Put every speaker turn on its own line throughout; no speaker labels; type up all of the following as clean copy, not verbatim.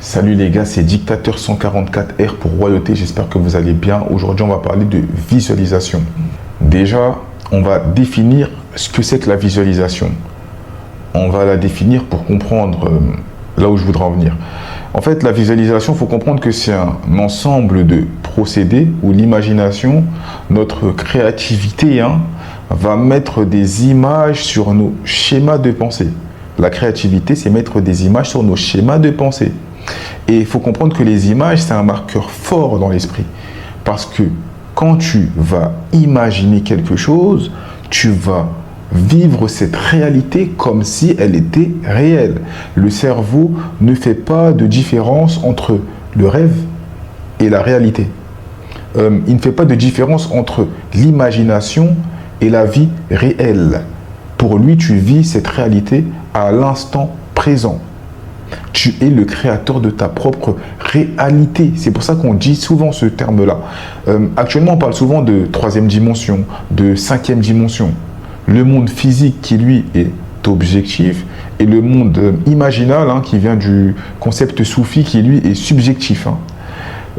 Salut les gars, c'est Dictateur 144R pour Royauté, j'espère que vous allez bien. Aujourd'hui, on va parler de visualisation. Déjà, on va définir ce que c'est que la visualisation. On va la définir pour comprendre là où je voudrais en venir. En fait, la visualisation, il faut comprendre que c'est un ensemble de procédés où l'imagination, notre créativité, va mettre des images sur nos schémas de pensée. La créativité, c'est mettre des images sur nos schémas de pensée. Et il faut comprendre que les images, c'est un marqueur fort dans l'esprit. Parce que quand tu vas imaginer quelque chose, tu vas vivre cette réalité comme si elle était réelle. Le cerveau ne fait pas de différence entre le rêve et la réalité. Il ne fait pas de différence entre l'imagination et la vie réelle. Pour lui, tu vis cette réalité à l'instant présent. Tu es le créateur de ta propre réalité. C'est pour ça qu'on dit souvent ce terme-là. Actuellement, on parle souvent de troisième dimension, de cinquième dimension. Le monde physique qui, lui, est objectif et le monde imaginal, qui vient du concept soufi qui, lui, est subjectif.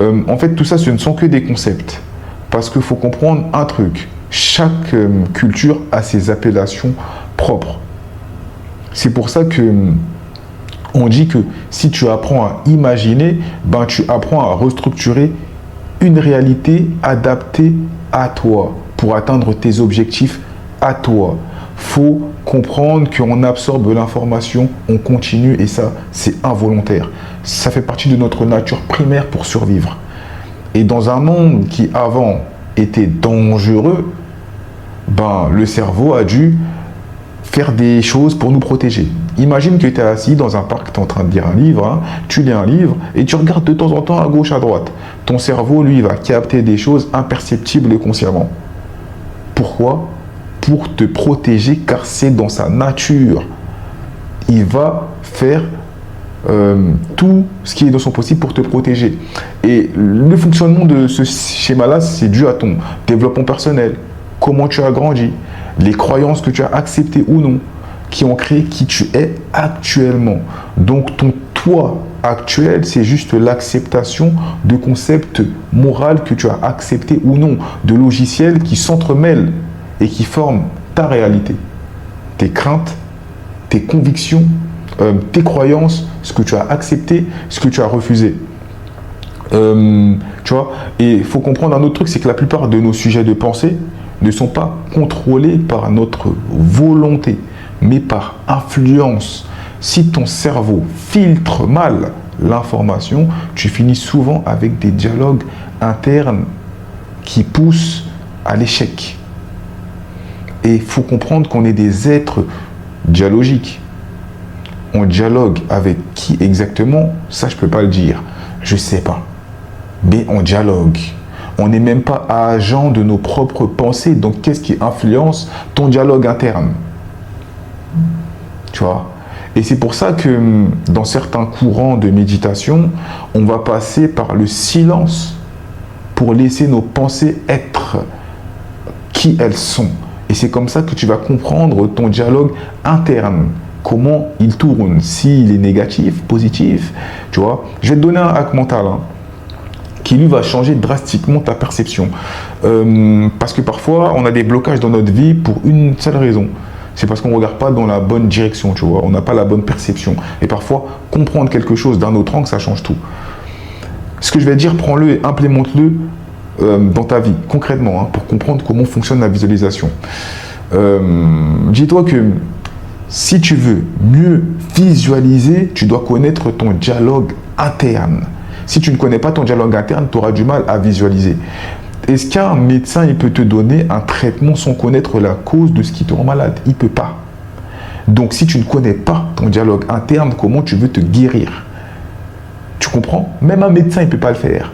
En fait, tout ça, ce ne sont que des concepts. Parce qu'il faut comprendre un truc. Chaque culture a ses appellations propres. C'est pour ça que on dit que si tu apprends à imaginer, tu apprends à restructurer une réalité adaptée à toi pour atteindre tes objectifs à toi. Faut comprendre qu'on absorbe l'information, on continue et ça, c'est involontaire. Ça fait partie de notre nature primaire pour survivre. Et dans un monde qui avant était dangereux, le cerveau a dû faire des choses pour nous protéger. Imagine que tu es assis dans un parc, tu es en train de lire un livre, tu lis un livre et tu regardes de temps en temps à gauche, à droite. Ton cerveau, lui, va capter des choses imperceptibles consciemment. Pourquoi? Pour te protéger, car c'est dans sa nature. Il va faire tout ce qui est dans son possible pour te protéger. Et le fonctionnement de ce schéma-là, c'est dû à ton développement personnel, comment tu as grandi, les croyances que tu as acceptées ou non, qui ont créé qui tu es actuellement. Donc ton toi actuel, c'est juste l'acceptation de concepts moraux que tu as acceptés ou non, de logiciels qui s'entremêlent et qui forment ta réalité. Tes craintes, tes convictions, tes croyances, ce que tu as accepté, ce que tu as refusé. Tu vois, et il faut comprendre un autre truc, c'est que la plupart de nos sujets de pensée ne sont pas contrôlés par notre volonté, mais par influence. Si ton cerveau filtre mal l'information, tu finis souvent avec des dialogues internes qui poussent à l'échec. Et il faut comprendre qu'on est des êtres dialogiques. On dialogue avec qui exactement? Ça, je ne peux pas le dire. Je ne sais pas. Mais on dialogue. On n'est même pas agent de nos propres pensées. Donc, qu'est-ce qui influence ton dialogue interne? Tu vois? Et c'est pour ça que dans certains courants de méditation, on va passer par le silence pour laisser nos pensées être qui elles sont. Et c'est comme ça que tu vas comprendre ton dialogue interne, comment il tourne, s'il est négatif, positif. Tu vois? Je vais te donner un hack mental qui lui va changer drastiquement ta perception. Parce que parfois, on a des blocages dans notre vie pour une seule raison. C'est parce qu'on ne regarde pas dans la bonne direction, tu vois. On n'a pas la bonne perception. Et parfois, comprendre quelque chose d'un autre angle, ça change tout. Ce que je vais dire, prends-le et implémente-le dans ta vie, concrètement, pour comprendre comment fonctionne la visualisation. Dis-toi que si tu veux mieux visualiser, tu dois connaître ton dialogue interne. Si tu ne connais pas ton dialogue interne, tu auras du mal à visualiser. Est-ce qu'un médecin il peut te donner un traitement sans connaître la cause de ce qui te rend malade? Il ne peut pas. Donc, si tu ne connais pas ton dialogue interne, comment tu veux te guérir? Tu comprends? Même un médecin, il ne peut pas le faire.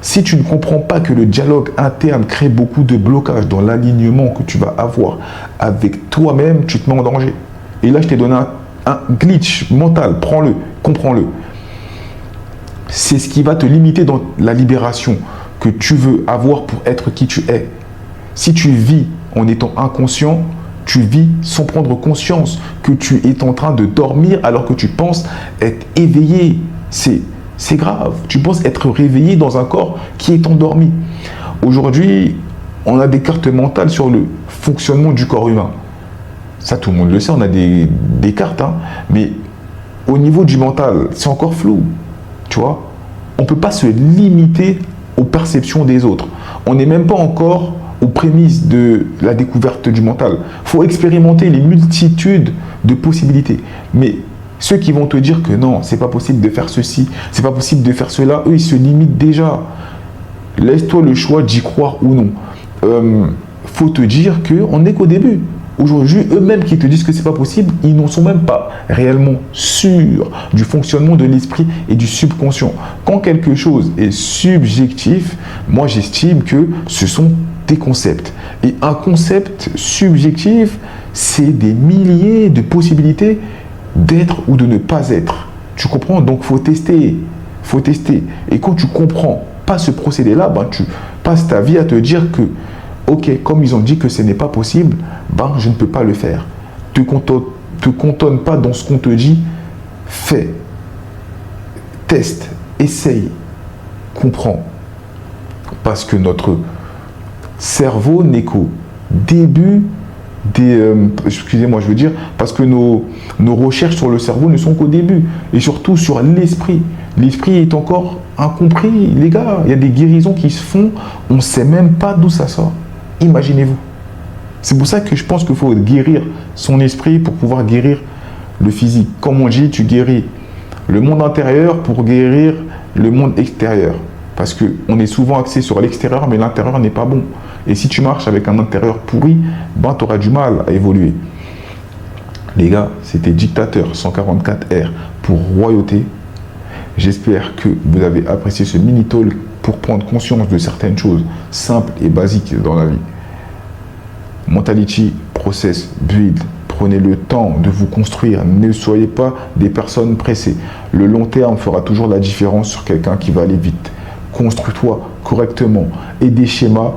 Si tu ne comprends pas que le dialogue interne crée beaucoup de blocages dans l'alignement que tu vas avoir avec toi-même, tu te mets en danger. Et là, je t'ai donné un glitch mental. Prends-le, comprends-le. C'est ce qui va te limiter dans la libération que tu veux avoir pour être qui tu es. Si tu vis en étant inconscient, tu vis sans prendre conscience que tu es en train de dormir alors que tu penses être éveillé. C'est C'est grave. Tu penses être réveillé dans un corps qui est endormi. Aujourd'hui, on a des cartes mentales sur le fonctionnement du corps humain. Ça, tout le monde le sait, on a des cartes, hein, mais au niveau du mental, c'est encore flou. Tu vois, on ne peut pas se limiter aux perceptions des autres. On n'est même pas encore aux prémices de la découverte du mental. Il faut expérimenter les multitudes de possibilités. Mais ceux qui vont te dire que non, c'est pas possible de faire ceci, c'est pas possible de faire cela, eux, ils se limitent déjà. Laisse-toi le choix d'y croire ou non. Faut te dire qu'on n'est qu'au début. Aujourd'hui, eux-mêmes qui te disent que c'est pas possible, ils n'en sont même pas réellement sûrs du fonctionnement de l'esprit et du subconscient. Quand quelque chose est subjectif, moi j'estime que ce sont des concepts. Et un concept subjectif, c'est des milliers de possibilités d'être ou de ne pas être. Tu comprends? Donc faut tester. Faut tester. Et quand tu comprends pas ce procédé-là, ben, tu passes ta vie à te dire que ok, comme ils ont dit que ce n'est pas possible, ben, je ne peux pas le faire. Te cantonne pas dans ce qu'on te dit, fais, teste, essaye, comprends. Parce que notre cerveau n'est qu'au début des... excusez-moi, je veux dire, parce que nos recherches sur le cerveau ne sont qu'au début. Et surtout sur l'esprit. L'esprit est encore incompris, les gars. Il y a des guérisons qui se font, on ne sait même pas d'où ça sort. Imaginez-vous. C'est pour ça que je pense qu'il faut guérir son esprit pour pouvoir guérir le physique. Comme on dit, tu guéris le monde intérieur pour guérir le monde extérieur. Parce qu'on est souvent axé sur l'extérieur, mais l'intérieur n'est pas bon. Et si tu marches avec un intérieur pourri, ben, tu auras du mal à évoluer. Les gars, c'était Dictateur 144R pour Royauté. J'espère que vous avez apprécié ce mini-talk pour prendre conscience de certaines choses simples et basiques dans la vie. Mentality, process, build. Prenez le temps de vous construire. Ne soyez pas des personnes pressées. Le long terme fera toujours la différence sur quelqu'un qui va aller vite. Construis-toi correctement et des schémas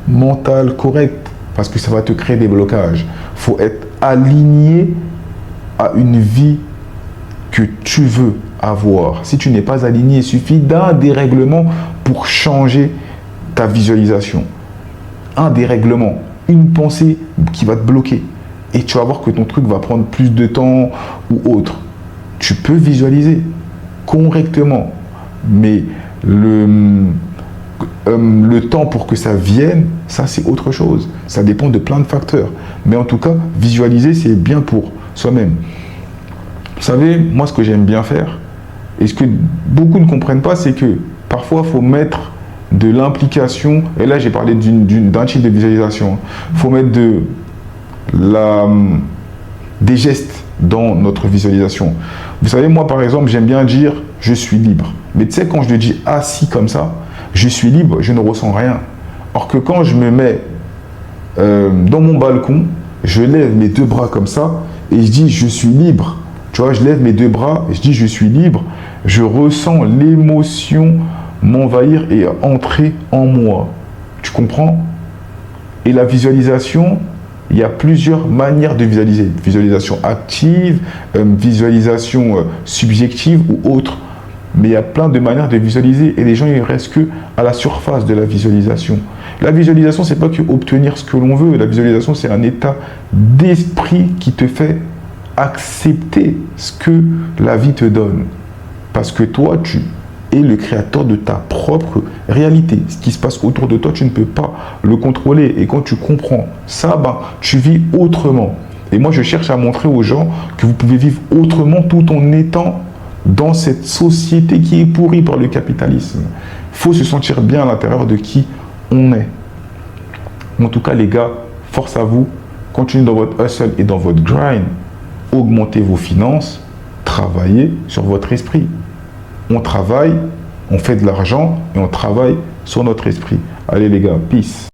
mentaux corrects parce que ça va te créer des blocages. Il faut être aligné à une vie que tu veux avoir. Si tu n'es pas aligné, il suffit d'un dérèglement pour changer ta visualisation. Un dérèglement, une pensée qui va te bloquer. Et tu vas voir que ton truc va prendre plus de temps ou autre. Tu peux visualiser correctement, mais le temps pour que ça vienne, ça c'est autre chose. Ça dépend de plein de facteurs. Mais en tout cas, visualiser, c'est bien pour soi-même. Vous savez, moi ce que j'aime bien faire, et ce que beaucoup ne comprennent pas, c'est que parfois il faut mettre de l'implication, et là j'ai parlé d'un type de visualisation, il faut mettre des gestes dans notre visualisation. Vous savez, moi par exemple, j'aime bien dire je suis libre. Mais tu sais, quand je le dis assis comme ça, je suis libre, je ne ressens rien. Or que quand je me mets dans mon balcon, je lève mes deux bras comme ça et je dis je suis libre. Tu vois, je lève mes deux bras et je dis je suis libre. Je ressens l'émotion m'envahir et entrer en moi. Tu comprends? Et la visualisation, il y a plusieurs manières de visualiser. Visualisation active, visualisation subjective ou autre. Mais il y a plein de manières de visualiser et les gens, ils restent que à la surface de la visualisation. La visualisation, c'est pas que obtenir ce que l'on veut. La visualisation, c'est un état d'esprit qui te fait accepter ce que la vie te donne. Parce que toi, tu es le créateur de ta propre réalité. Ce qui se passe autour de toi, tu ne peux pas le contrôler. Et quand tu comprends ça, ben, tu vis autrement. Et moi, je cherche à montrer aux gens que vous pouvez vivre autrement tout en étant dans cette société qui est pourrie par le capitalisme. Il faut se sentir bien à l'intérieur de qui on est. En tout cas, les gars, force à vous. Continuez dans votre hustle et dans votre grind. Augmentez vos finances. Travaillez sur votre esprit. On travaille, on fait de l'argent et on travaille sur notre esprit. Allez les gars, peace.